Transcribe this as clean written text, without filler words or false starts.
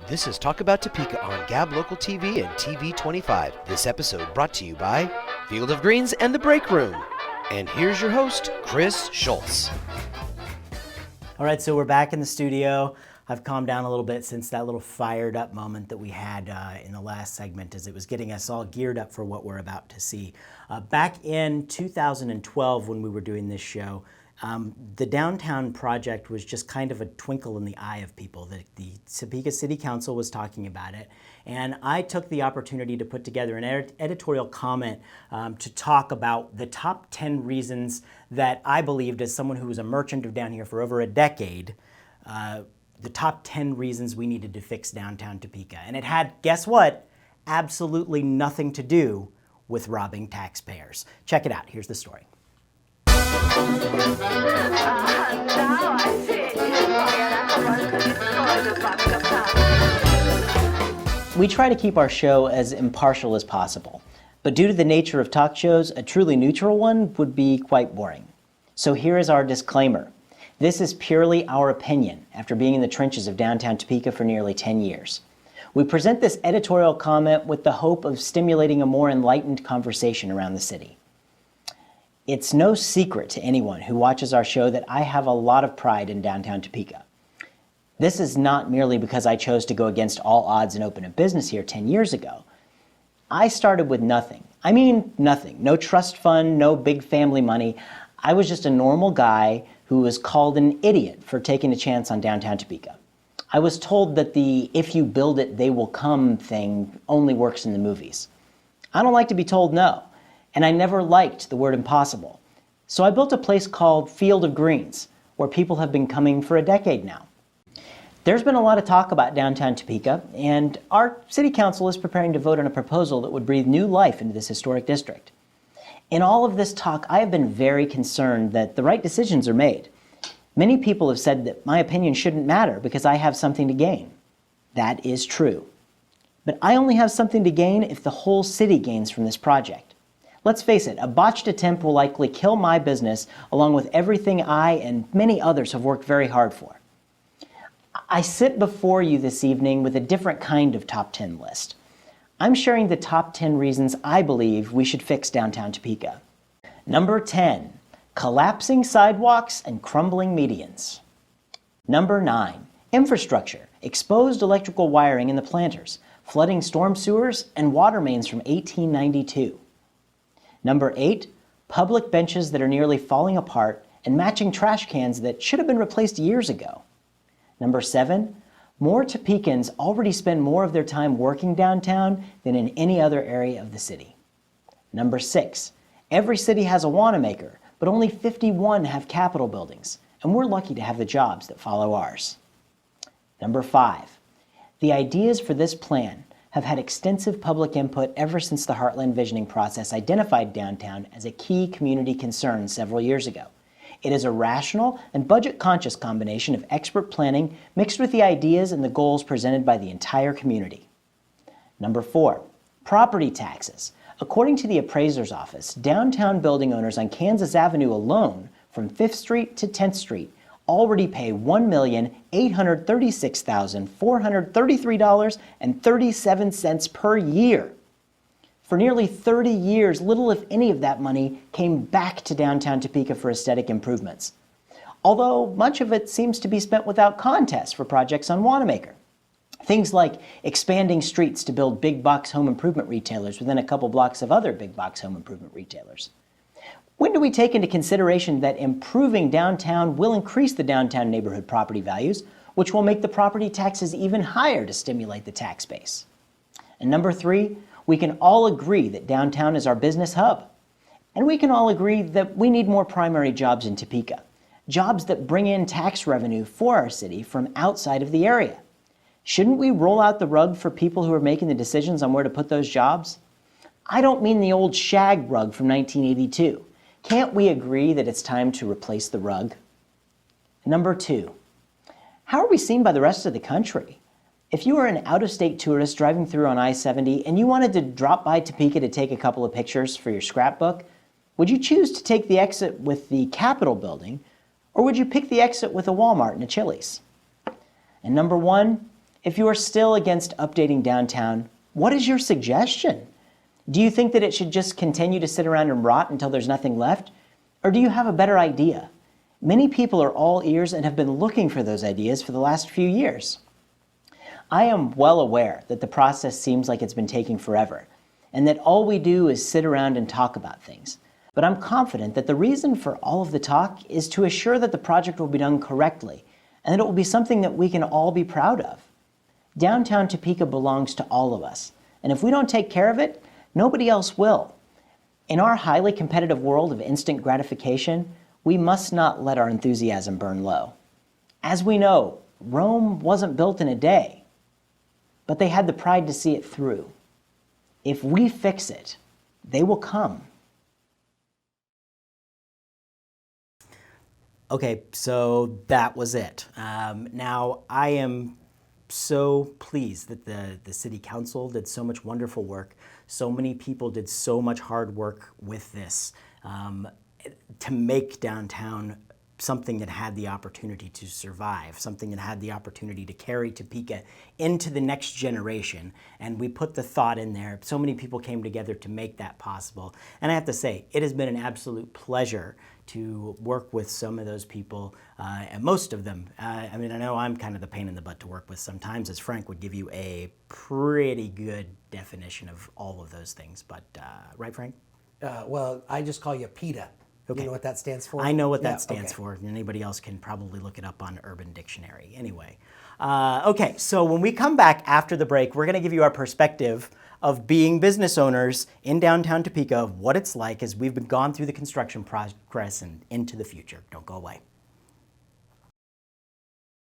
This is Talk About Topeka on Gab Local TV and TV 25. This episode brought to you by Field of Greens and The Break Room. And here's your host, Chris Schultz. All right, so we're back in the studio. I've calmed down a little bit since that little fired up moment that we had in the last segment as it was getting us all geared up for what we're about to see. Back in 2012 when we were doing this show, the downtown project was just kind of a twinkle in the eye of people. The Topeka City Council was talking about it, and I took the opportunity to put together an editorial comment to talk about the top 10 reasons that I believed, as someone who was a merchant down here for over a decade, the top 10 reasons we needed to fix downtown Topeka. And it had, guess what, absolutely nothing to do with robbing taxpayers. Check it out. Here's the story. We try to keep our show as impartial as possible, but due to the nature of talk shows, a truly neutral one would be quite boring. So here is our disclaimer. This is purely our opinion after being in the trenches of downtown Topeka for nearly 10 years. We present this editorial comment with the hope of stimulating a more enlightened conversation around the city. It's no secret to anyone who watches our show that I have a lot of pride in downtown Topeka. This is not merely because I chose to go against all odds and open a business here 10 years ago. I started with nothing. I mean nothing. No trust fund, no big family money. I was just a normal guy who was called an idiot for taking a chance on downtown Topeka. I was told that the "if you build it, they will come" thing only works in the movies. I don't like to be told no. And I never liked the word impossible. So I built a place called Field of Greens, where people have been coming for a decade now. There's been a lot of talk about downtown Topeka, and our city council is preparing to vote on a proposal that would breathe new life into this historic district. In all of this talk, I have been very concerned that the right decisions are made. Many people have said that my opinion shouldn't matter because I have something to gain. That is true. But I only have something to gain if the whole city gains from this project. Let's face it, a botched attempt will likely kill my business along with everything I and many others have worked very hard for. I sit before you this evening with a different kind of top 10 list. I'm sharing the top 10 reasons I believe we should fix downtown Topeka. Number 10, collapsing sidewalks and crumbling medians. Number 9, infrastructure, exposed electrical wiring in the planters, flooding storm sewers, and water mains from 1892. Number 8, public benches that are nearly falling apart and matching trash cans that should have been replaced years ago. Number 7, more Topekans already spend more of their time working downtown than in any other area of the city. Number 6, every city has a Wanamaker, but only 51 have Capitol buildings, and we're lucky to have the jobs that follow ours. Number 5, the ideas for this plan have had extensive public input ever since the Heartland Visioning process identified downtown as a key community concern several years ago. It is a rational and budget-conscious combination of expert planning mixed with the ideas and the goals presented by the entire community. Number 4, property taxes. According to the appraiser's office, downtown building owners on Kansas Avenue alone, from 5th Street to 10th Street, already pay $1,836,433.37 per year. For nearly 30 years, little if any of that money came back to downtown Topeka for aesthetic improvements. Although much of it seems to be spent without contest for projects on Wanamaker. Things like expanding streets to build big box home improvement retailers within a couple blocks of other big box home improvement retailers. When do we take into consideration that improving downtown will increase the downtown neighborhood property values, which will make the property taxes even higher to stimulate the tax base? And number 3, we can all agree that downtown is our business hub. And we can all agree that we need more primary jobs in Topeka, jobs that bring in tax revenue for our city from outside of the area. Shouldn't we roll out the rug for people who are making the decisions on where to put those jobs? I don't mean the old shag rug from 1982. Can't we agree that it's time to replace the rug? Number 2, how are we seen by the rest of the country? If you were an out-of-state tourist driving through on I-70 and you wanted to drop by Topeka to take a couple of pictures for your scrapbook, would you choose to take the exit with the Capitol building, or would you pick the exit with a Walmart and a Chili's? And number 1, If you are still against updating downtown, what is your suggestion? Do you think that it should just continue to sit around and rot until there's nothing left? Or do you have a better idea? Many people are all ears and have been looking for those ideas for the last few years. I am well aware that the process seems like it's been taking forever, and that all we do is sit around and talk about things. But I'm confident that the reason for all of the talk is to assure that the project will be done correctly, and that it will be something that we can all be proud of. Downtown Topeka belongs to all of us, and if we don't take care of it, nobody else will. In our highly competitive world of instant gratification, we must not let our enthusiasm burn low. As we know, Rome wasn't built in a day, but they had the pride to see it through. If we fix it, they will come. Okay, so that was it. Now, I am so pleased that the City Council did so much wonderful work. So many people did so much hard work with this to make downtown something that had the opportunity to survive, something that had the opportunity to carry Topeka into the next generation. And we put the thought in there. So many people came together to make that possible. And I have to say, it has been an absolute pleasure to work with some of those people, and most of them. I mean, I know I'm kind of the pain in the butt to work with sometimes, as Frank would give you a pretty good definition of all of those things. But, right, Frank? Well, I just call you PETA. Okay. You know what that stands for? I know what that Yeah, stands okay. for. Anybody else can probably look it up on Urban Dictionary. Anyway, okay, so when we come back after the break, we're going to give you our perspective of being business owners in downtown Topeka, of what it's like as we've been gone through the construction progress and into the future. Don't go away.